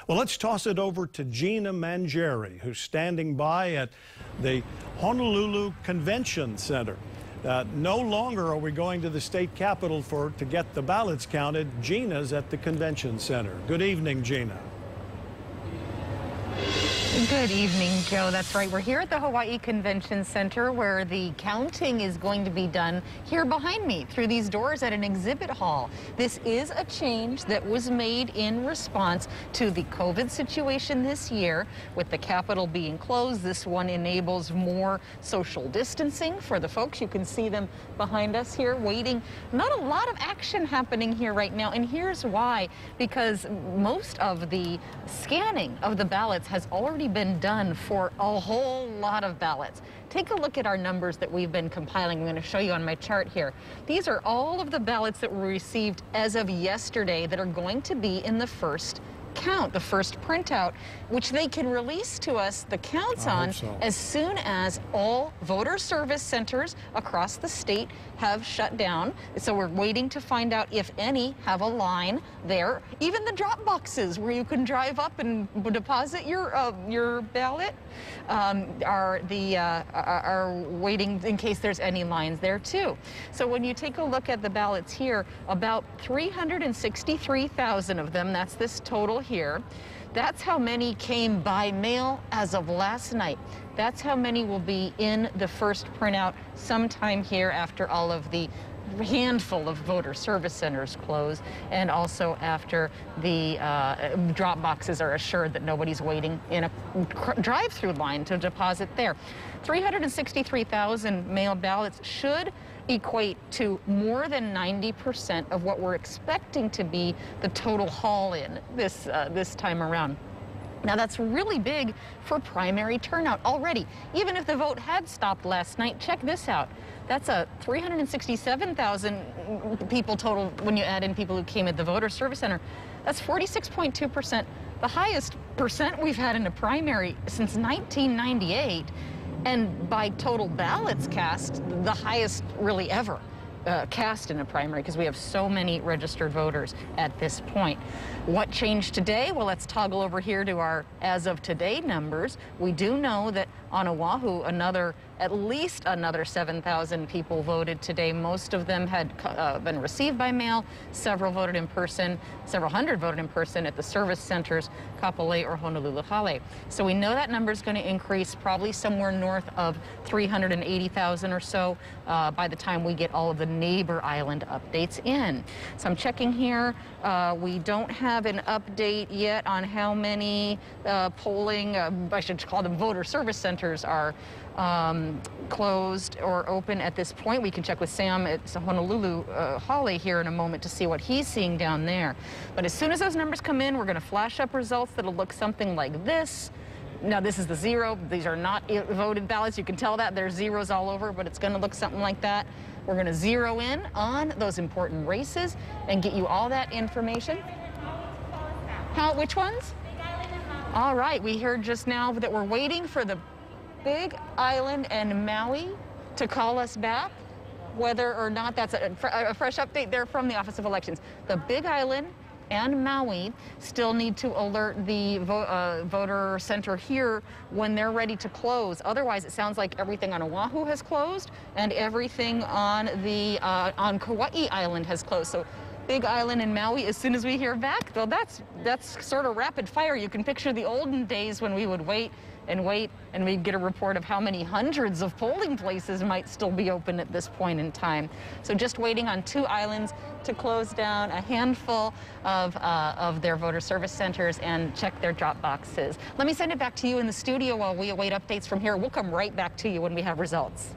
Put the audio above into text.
Well, let's toss it over to Gina Mangieri, who's standing by at the Honolulu Convention Center. No longer are we going to the state capitol to get the ballots counted. Gina's at the convention center. Good evening, Gina. Good evening, Joe. That's right. We're here at the Hawaii Convention Center where the counting is going to be done here behind me through these doors at an exhibit hall. This is a change that was made in response to the COVID situation this year. With the Capitol being closed, this one enables more social distancing for the folks. You can see them behind us here waiting. Not a lot of action happening here right now, and here's why. Because most of the scanning of the ballots has already been done for a whole lot of ballots. Take a look at our numbers that we've been compiling. I'm going to show you on my chart here. These are all of the ballots that were received as of yesterday that are going to be in the first count, the first printout, which they can release to us the counts on as soon as all voter service centers across the state have shut down. So we're waiting to find out if any have a line there. Even the drop boxes where you can drive up and deposit your ballot are waiting in case there's any lines there too. So when you take a look at the ballots here, about 363,000 of them, that's this total here. That's how many came by mail as of last night. That's how many will be in the first printout sometime here after all of the handful of voter service centers close, and also after the drop boxes are assured that nobody's waiting in a drive-through line to deposit there. 363,000 mail ballots should equate to more than 90% of what we're expecting to be the total haul-in this time around. Now, that's really big for primary turnout already. Even if the vote had stopped last night, check this out. That's a 367,000 people total when you add in people who came at the voter service center. That's 46.2%, the highest percent we've had in a primary since 1998. And by total ballots cast, the highest really ever cast in a primary, because we have so many registered voters at this point. What changed today? Well, let's toggle over here to our as of today numbers. We do know that on Oahu, at least another 7,000 people voted today. Most of them had been received by mail. Several voted in person. Several hundred voted in person at the service centers, Kapolei or Honolulu Hale. So we know that number is going to increase probably somewhere north of 380,000 or so by the time we get all of the neighbor island updates in. So I'm checking here. We don't have an update yet on how many polling, I should call them voter service centers, are closed or open at this point. We can check with Sam at Honolulu Hale here in a moment to see what he's seeing down there. But as soon as those numbers come in, we're going to flash up results that'll look something like this. Now, this is the zero. These are not voted ballots. You can tell that there's zeros all over, but it's going to look something like that. We're going to zero in on those important races and get you all that information. Which ones? All right, we heard just now that we're waiting for the Big Island and Maui to call us back, whether or not that's a fresh update there from the Office of Elections. The Big Island and Maui still need to alert the voter center here when they're ready to close. Otherwise, it sounds like everything on Oahu has closed and everything on Kauai Island has closed. So Big Island and Maui, as soon as we hear back, though, that's sort of rapid fire. You can picture the olden days when we would wait, and we'd get a report of how many hundreds of polling places might still be open at this point in time. So just waiting on 2 islands to close down a handful of their voter service centers and check their drop boxes. Let me send it back to you in the studio while we await updates from here. We'll come right back to you when we have results.